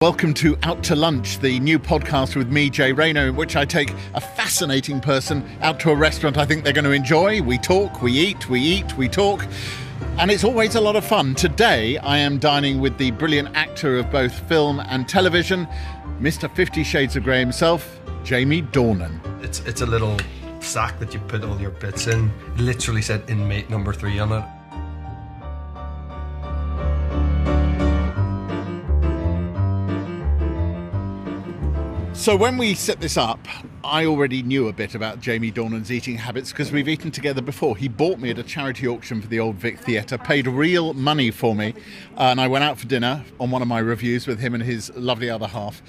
Welcome to Out to Lunch, the new podcast with me, Jay Rayner, in which I take a fascinating person out to a restaurant I think they're going to enjoy. We talk, we eat, we talk, and it's always a lot of fun. Today, I am dining with the brilliant actor of both film and television, Mr. 50 Shades of Grey himself, Jamie Dornan. It's a little sack that you put all your bits in. It literally said inmate number 3 on it. So when we set this up, I already knew a bit about Jamie Dornan's eating habits because we've eaten together before. He bought me at a charity auction for the Old Vic Theatre, paid real money for me, and I went out for dinner on one of my reviews with him and his lovely other half.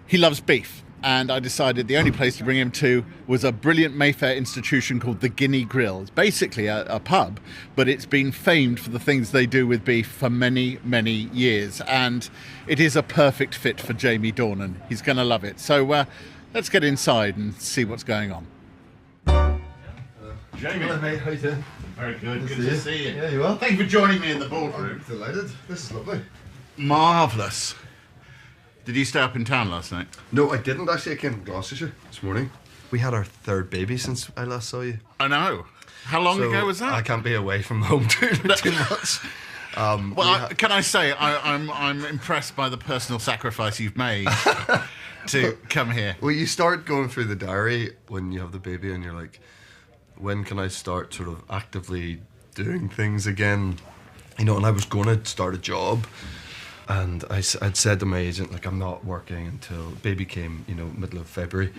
He loves beef, and I decided the only place to bring him to was a brilliant Mayfair institution called the Guinea Grill. It's basically a pub, but it's been famed for the things they do with beef for many, many years, and it is a perfect fit for Jamie Dornan. He's going to love it. So let's get inside and see what's going on. Jamie. Hello mate, how you doing? Very good. Good to see you. Yeah, you are. Thank you for joining me in the boardroom. I'm delighted. This is lovely. Marvellous. Did you stay up in town last night? No, I didn't actually. I came from Gloucestershire this morning. We had our third baby since I last saw you. I know. How long ago was that? I can't be away from home too much. Can I say I'm impressed by the personal sacrifice you've made to come here. Well, you start going through the diary when you have the baby, and you're like, when can I start sort of actively doing things again? You know, and I was going to start a job. And I'd said to my agent, like, I'm not working until baby came, you know, middle of February.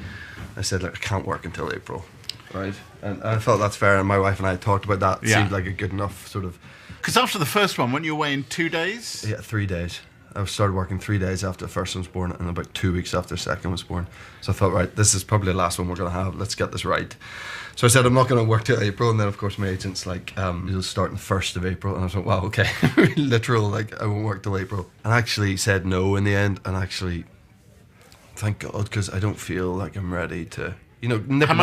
I said, like, I can't work until April, right? And I felt that's fair. And my wife and I talked about that. It seemed like a good enough sort of. Because after the first one, weren't you away in 2 days? Yeah, 3 days. I started working 3 days after the first one was born, and about 2 weeks after the second was born. So I thought, right, this is probably the last one we're going to have. Let's get this right. So I said, I'm not going to work till April. And then, of course, my agent's like, you'll start on the 1st of April. And I was like, wow, okay. Literal, like, I won't work till April. And I actually said no in the end. And actually, thank God, because I don't feel like I'm ready to, you know, nipping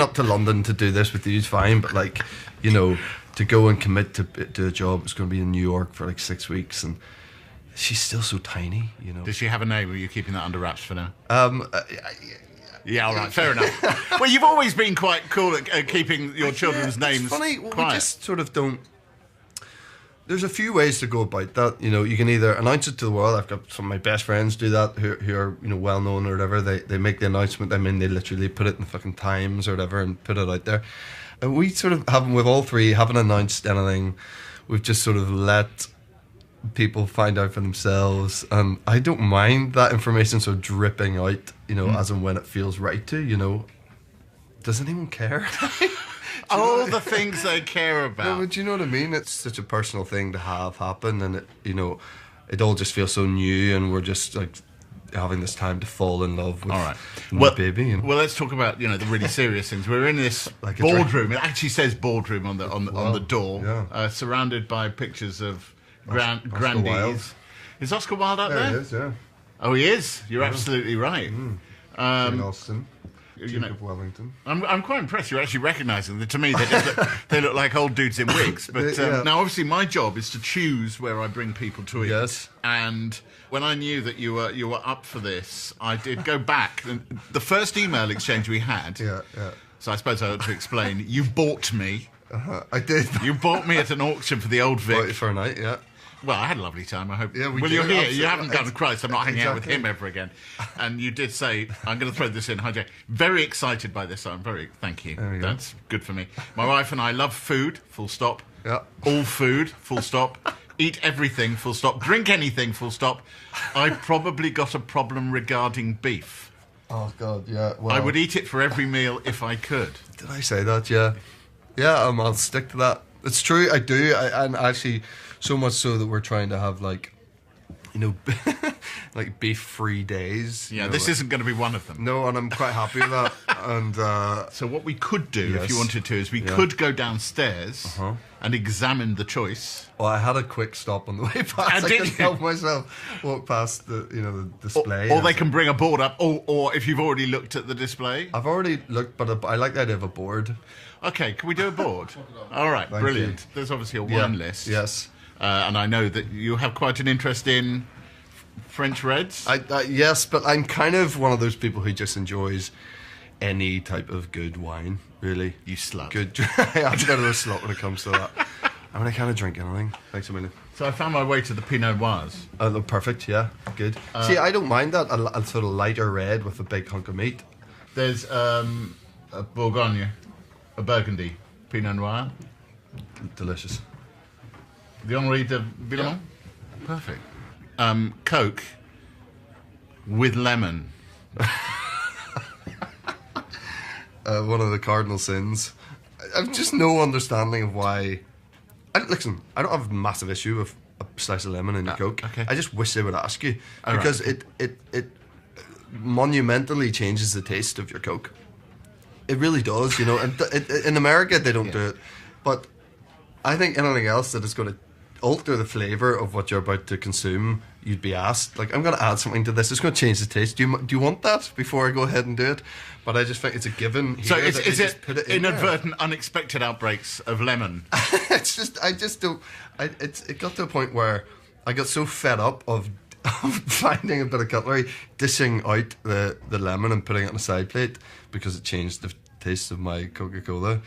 up to London to do this with you is fine. But, like, you know, to go and commit to a job, it's going to be in New York for like 6 weeks. And she's still so tiny, you know. Does she have a name, or are you keeping that under wraps for now? Yeah, all right, fair enough. Well, you've always been quite cool at keeping your children's names it's funny, quiet. We just sort of don't. There's a few ways to go about that. You know, you can either announce it to the world. I've got some of my best friends do that who are, you know, well known or whatever. They make the announcement. I mean, they literally put it in the fucking Times or whatever and put it out there. And we sort of haven't, with all three, haven't announced anything. We've just sort of let people find out for themselves, and I don't mind that information sort of dripping out, you know, as and when it feels right to, you know. Does anyone care? All the things they care about. No, but do you know what I mean? It's such a personal thing to have happen, and it, you know, it all just feels so new, and we're just like having this time to fall in love with the baby. You know? Well, let's talk about, you know, the really serious things. We're in this like boardroom. It actually says boardroom on the door, surrounded by pictures of grandees. Is Oscar Wilde up there? He is, yeah. Oh, he is. You're absolutely right. Jane Austen, you know, Duke of Wellington. I'm quite impressed. You're actually recognising them. To me, they look like old dudes in wigs. But now, obviously, my job is to choose where I bring people to eat. Yes. And when I knew that you were up for this, I did go back. The first email exchange we had. Yeah. So I suppose I ought to explain. You bought me. I did. You bought me at an auction for the Old Vic. Right, for a night, yeah. Well, I had a lovely time, I hope. Yeah, well, you're here. You haven't done Christ. I'm not hanging out with him ever again. And you did say, I'm going to throw this in. Hi, Jay. Very excited by this. Thank you. That's good for me. My wife and I love food, full stop. Yeah. All food, full stop. Eat everything, full stop. Drink anything, full stop. I probably got a problem regarding beef. Oh, God, yeah. Well, I would eat it for every meal if I could. Did I say that? Yeah. Yeah, I'll stick to that. It's true, I do. And actually, so much so that we're trying to have, like, you know, like beef-free days. Yeah, you know, this like, isn't going to be one of them. No, and I'm quite happy with that. And so what we could do, if you wanted to, is we could go downstairs and examine the choice. Well, I had a quick stop on the way past. I couldn't help myself walk past the display. Or they can bring a board up, or if you've already looked at the display. I've already looked, but I like the idea of a board. Okay, can we do a board? All right, Thank brilliant. you. There's obviously a wine list. Yes. And I know that you have quite an interest in French Reds? Yes, but I'm kind of one of those people who just enjoys any type of good wine, really. You slut. Good. I'm a bit of a slut when it comes to that. I mean, I kind of drink anything. Thanks a million. So I found my way to the Pinot Noirs. Perfect, yeah, good. See, I don't mind that, a sort of lighter red with a big hunk of meat. There's a Bourgogne, a Burgundy Pinot Noir. Delicious. The Henri de Villemont? Yeah. Perfect. Coke with lemon. One of the cardinal sins. I've just no understanding of why. Listen, I don't have a massive issue with a slice of lemon in your Coke. Okay. I just wish they would ask you, All because right. it monumentally changes the taste of your Coke. It really does, you know. And in America they don't do it, but I think anything else that is going to alter the flavour of what you're about to consume, you'd be asked, like, I'm going to add something to this, it's going to change the taste. Do you want that before I go ahead and do it? But I just think it's a given here. So is that they it just put it in inadvertent, unexpected outbreaks of lemon? It's just, I just don't. It got to a point where I got so fed up of finding a bit of cutlery, dishing out the lemon and putting it on a side plate because it changed the taste of my Coca-Cola,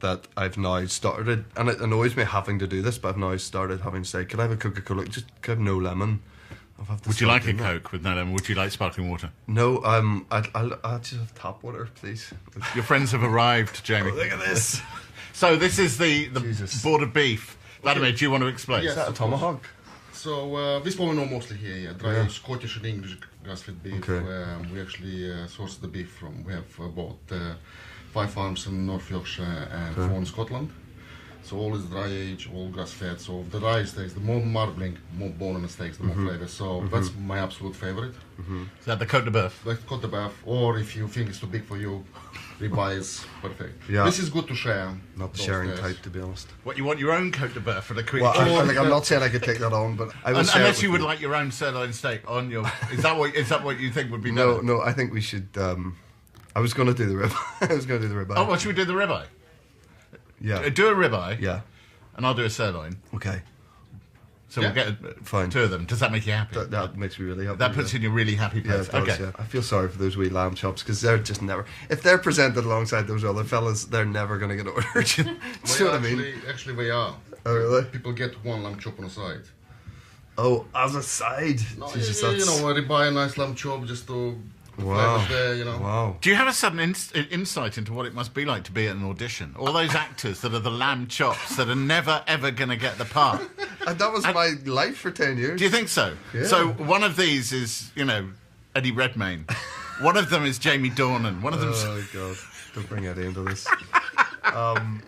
that I've now started, and it annoys me having to do this, but I've now started having to say, can I have a Coca-Cola? Just have no lemon. Would you like a Coke with no lemon? Would you like sparkling water? No, I'll just have tap water, please. Your friends have arrived, Jamie. Oh, look at this. So this is the Jesus. border beef. Vladimir, do you want to explain? Yes. Is that a tomahawk? So this one we know mostly here, dry Scottish and English grass-fed beef. Okay. We actually source the beef from. We have about 5 farms in North Yorkshire and 4 in Scotland. So all is dry age, all grass-fed. So the drier steaks, the more marbling, more bone in the steaks, the more flavour. So that's my absolute favourite. Is that the Côte de Boeuf? Like Côte de Boeuf, or if you think it's too big for you, ribeye is perfect. Yeah. This is good to share. Not the those sharing days. type, to be honest. What, you want your own Côte de Boeuf for the Queen? Well, I'm not saying I could take that on, but I will share Unless it you with would like your own sirloin steak on your... Is that what you think would be No, better? no, I think we should. I was going to do the ribeye. I was going to do the ribeye. Oh, well, should we do the ribeye? Yeah. Do a ribeye, Yeah. and I'll do a sirloin. Okay. So Yeah. we'll get Fine. 2 of them. Does that make you happy? That makes me really happy. That puts you in a really happy Yeah, place. it does, Okay. yeah. I feel sorry for those wee lamb chops because they're just never. If they're presented alongside those other fellas, they're never going to get ordered. Do you know what I mean? Actually, we are. Oh, really? People get one lamb chop on the side. Oh, as a side. No, Jesus, you that's. know, we buy a nice lamb chop just to Wow. flavors there, you know. Wow. Do you have a sudden insight into what it must be like to be at an audition? All those actors that are the lamb chops that are never, ever going to get the part. And that was my life for 10 years. Do you think so? Yeah. So one of these is, Eddie Redmayne. One of them is Jamie Dornan. One of them's... Oh, God. Don't bring Eddie into this. Do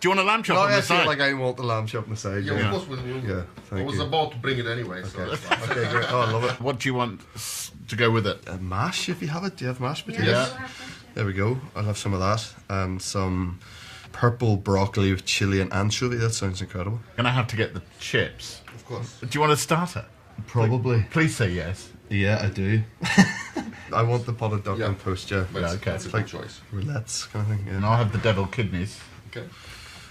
you want a lamb chop No, on I the feel side? like I want the lamb chop on the side. Yeah, Yeah. of course we will. Yeah, I thank was you. about to bring it anyway, so Okay. it's fine. Okay, great. Oh, I love it. What do you want to go with it? Mash, if you have it. Do you have mashed potatoes? Yeah. There we go. I'll have some of that. And some purple broccoli with chili and anchovy. That sounds incredible. Gonna have to get the chips. Of course. Do you want a starter? Probably. Please say yes. Yeah, I do. I want the potted duck Yeah. and toast, yeah. That's, okay. that's a Like- good choice. Roulettes kind of thing, And yeah. I'll have the devil kidneys Okay.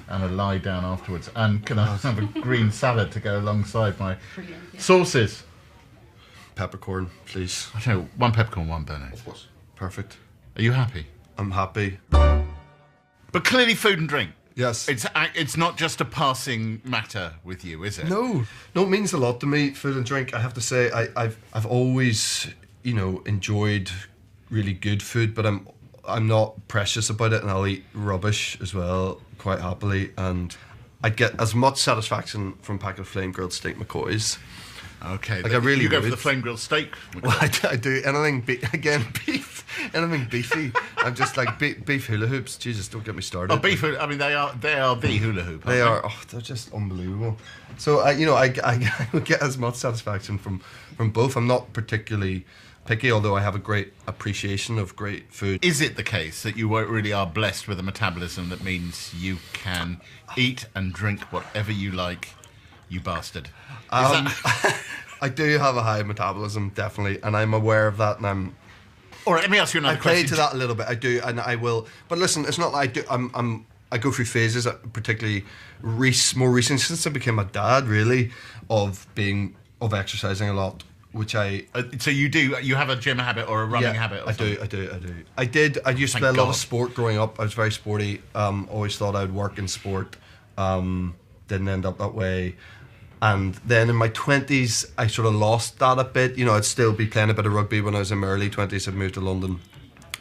and a lie down afterwards. And can I have a green salad to go alongside my sauces? Peppercorn, please. I tell you, 1 peppercorn, 1 burnout. Of course. Perfect. Are you happy? I'm happy. But clearly food and drink. Yes. It's not just a passing matter with you, is it? No, it means a lot to me. Food and drink. I have to say, I've always, enjoyed really good food, but I'm not precious about it, and I'll eat rubbish as well quite happily. And I get as much satisfaction from a packet of flame grilled steak McCoys. Okay. Like, I really you go for would. the flame grilled steak. Well, I do anything. Beef, anything beefy. I'm just like beef hula hoops. Jesus, don't get me started. Oh, beef. I mean, they are the hula hoop. They aren't are. Oh, they're just unbelievable. So I would get as much satisfaction from both. I'm not particularly picky, although I have a great appreciation of great food. Is it the case that you really are blessed with a metabolism that means you can eat and drink whatever you like, you bastard? I do have a high metabolism, definitely, and I'm aware of that, and Or let me ask you another I play question. to that a little bit. I do, and I will. But listen, it's not like I do. I go through phases, particularly more recent since I became a dad, really, of exercising a lot which I So you have a gym habit or a running habit? Or I something? do. I used to play a lot of sport growing up. I was very sporty. Always thought I'd work in sport. Didn't end up that way. And then in my 20s, I sort of lost that a bit. You know, I'd still be playing a bit of rugby when I was in my early 20s. I'd moved to London.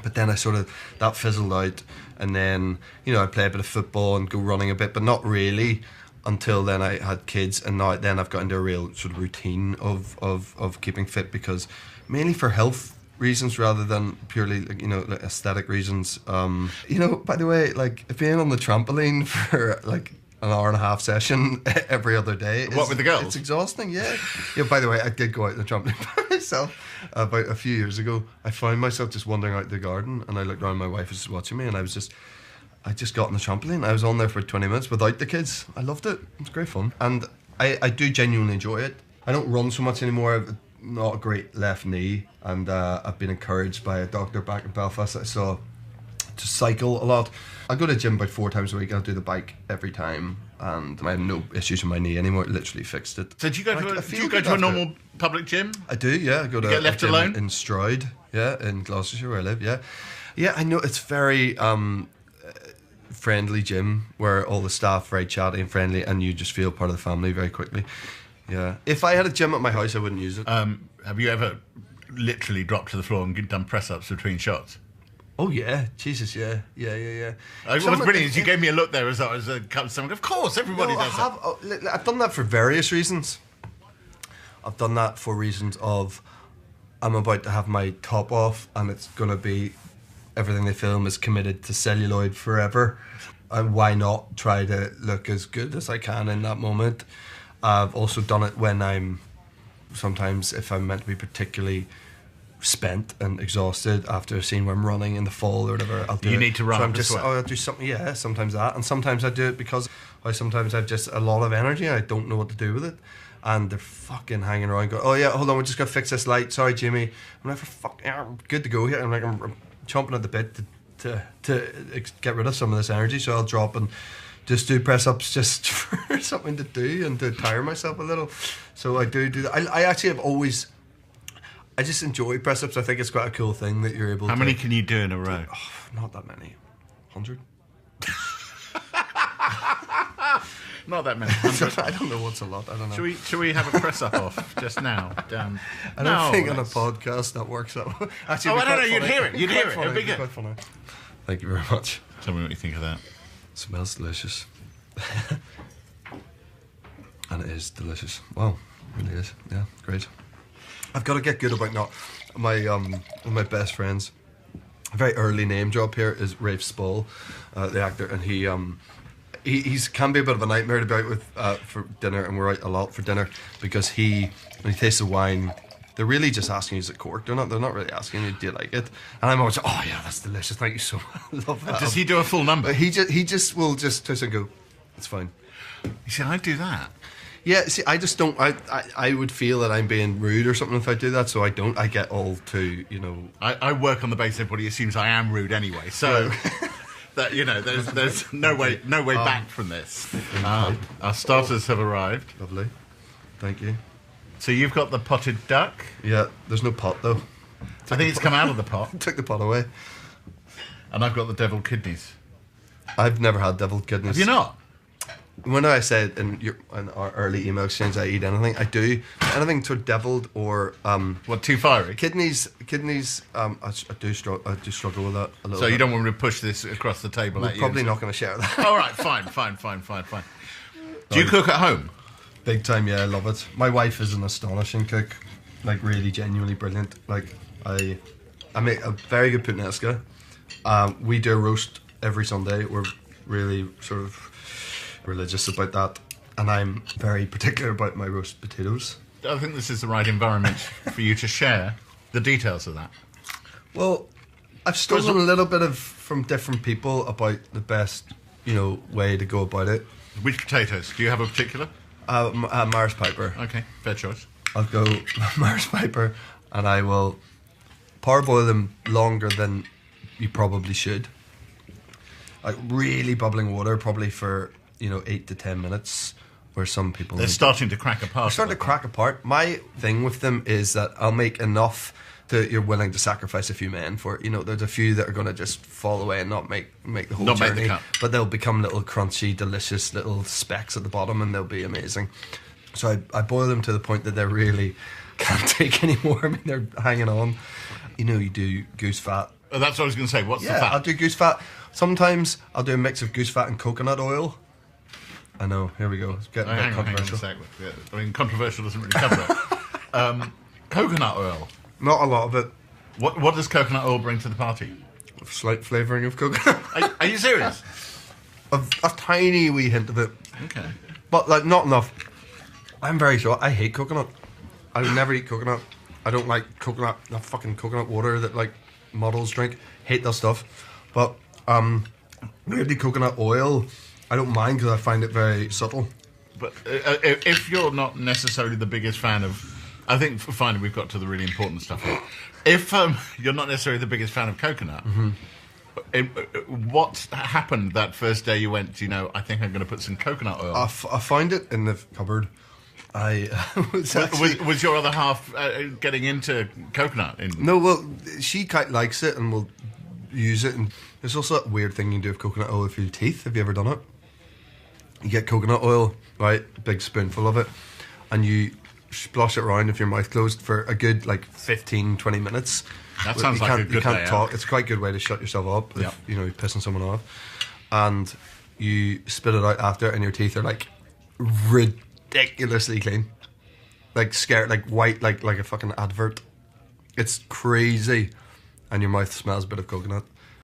But then that fizzled out. And then, you know, I'd play a bit of football and go running a bit, but not really until then I had kids. And now then I've got into a real sort of routine of keeping fit, because mainly for health reasons rather than purely, you know, like aesthetic reasons. You know, by the way, like being on the trampoline for like an hour and a half session every other day. What, with the girls? It's exhausting, yeah. Yeah, by the way, I did go out on the trampoline by myself about a few years ago. I found myself just wandering out the garden, and I looked around, my wife was just watching me, and I just got on the trampoline. I was on there for 20 minutes without the kids. I loved it. It was great fun. And I do genuinely enjoy it. I don't run so much anymore. I've not a great left knee, and I've been encouraged by a doctor back in Belfast that I saw to cycle a lot. I go to the gym about 4 times a week. I'll do the bike every time, and I have no issues with my knee anymore. It literally fixed it. So do you go to a normal public gym? I do, yeah. I go to get left a gym alone in Stroud, yeah, in Gloucestershire where I live, yeah. Yeah, I know it's very friendly gym where all the staff very chatty and friendly, and you just feel part of the family very quickly. Yeah. If I had a gym at my house, I wouldn't use it. Have you ever literally dropped to the floor and done press-ups between shots? Oh yeah, Jesus, yeah. What's brilliant is you gave me a look there as I was someone. Of course, everybody does that. I've done that for various reasons. I've done that for reasons of I'm about to have my top off, and it's gonna be everything they film is committed to celluloid forever, and why not try to look as good as I can in that moment. I've also done it when sometimes if I'm meant to be particularly spent and exhausted after a scene where I'm running in the fall or whatever, I'll do it. You need to run. So I'm just, I'll do something, yeah, sometimes that. And sometimes I do it because sometimes I've just a lot of energy and I don't know what to do with it. And they're fucking hanging around going, oh yeah, hold on, we just got to fix this light. Sorry, Jimmy. I'm like, I'm good to go here. I'm like, I'm chomping at the bit to get rid of some of this energy. So I'll drop and just do press-ups just for something to do and to tire myself a little. So I do that. I actually have always... I just enjoy press-ups. I think it's quite a cool thing that you're able to... How many can you do in a row? Oh, not that many. 100? Not that many. I don't know what's a lot. I don't know. Should we have a press-up off just now? I don't think on a podcast that works out. Actually, I don't know. You'd hear it. You'd hear it. It'd be good. Quite funny. Thank you very much. Tell me what you think of that. It smells delicious. And it is delicious. Wow, it really is. Yeah, great. I've got to get good about not one of my best friends. A very early name drop here is Rafe Spall, the actor, and he's can be a bit of a nightmare to be out with for dinner, and we're out a lot for dinner because when he tastes the wine, they're really just asking you is it corked or not. They're not really asking you do you like it, and I'm always oh yeah, that's delicious, thank you so much. Love that. Does he do a full number? He just will just twist and go, it's fine. You see, I do that. Yeah, see, I just don't. I would feel that I'm being rude or something if I do that, so I don't. I get all too, you know. I work on the basis everybody assumes I am rude anyway, so that you know, there's no way back from this. Our starters have arrived. Lovely, thank you. So you've got the potted duck. Yeah, there's no pot though. I think it's come out of the pot. Took the pot away. And I've got the deviled kidneys. I've never had deviled kidneys. Have you not? When I said in our early email exchange I eat anything, I do anything sort of deviled or what, too fiery? Kidneys. I do struggle with that a little. So bit. you don't want to push this across the table? We're probably not going to share that. All right, fine. Do you cook at home? Big time, yeah. I love it. My wife is an astonishing cook, like really genuinely brilliant. Like I make a very good puttanesca. We do a roast every Sunday. We're really sort of religious about that, and I'm very particular about my roast potatoes. I think this is the right environment for you to share the details of that. Well, I've stolen a little bit from different people about the best, way to go about it. Which potatoes? Do you have a particular? Mars Piper. Okay, fair choice. I'll go Mars Piper, and I will parboil them longer than you probably should. Like really bubbling water, probably for 8 to 10 minutes, where some people They're starting to crack apart. they're starting to crack apart. My thing with them is that I'll make enough that you're willing to sacrifice a few men for it. You know, there's a few that are going to just fall away and not make the whole journey, make the cut. but they'll become little crunchy, delicious little specks at the bottom, and they'll be amazing. So I boil them to the point that they really can't take any more. I mean, they're hanging on. You know, you do goose fat. Oh, that's what I was going to say. What's the Yeah, fat? I'll do goose fat. Sometimes I'll do a mix of goose fat and coconut oil. I know, here we go. It's getting a bit Hang on controversial. a sec. Yeah, I mean, controversial doesn't really cover it. Coconut oil. Not a lot of it. What does coconut oil bring to the party? Slight flavouring of coconut. Are you serious? a tiny wee hint of it. Okay. But, like, not enough. I'm very sure. I hate coconut. I would never eat coconut. I don't like coconut, that fucking coconut water that, like, models drink. Hate that stuff. But, weirdly, coconut oil, I don't mind because I find it very subtle. But if you're not necessarily the biggest fan of... I think, finally, we've got to the really important stuff here. If you're not necessarily the biggest fan of coconut, what happened that first day you went, you know, I think I'm going to put some coconut oil? I found it in the cupboard. Was your other half getting into coconut? No, well, she quite likes it and will use it. And there's also that weird thing you can do with coconut oil for your teeth. Have you ever done it? You get coconut oil, right, big spoonful of it, and you splosh it around with your mouth closed for a good, like, 15, 20 minutes. That sounds like a good You can't day talk. out. It's quite a good way to shut yourself up Yep. if, you know, you're pissing someone off. And you spit it out after, and your teeth are, like, ridiculously clean. Like, scared, like, white, like a fucking advert. It's crazy. And your mouth smells a bit of coconut.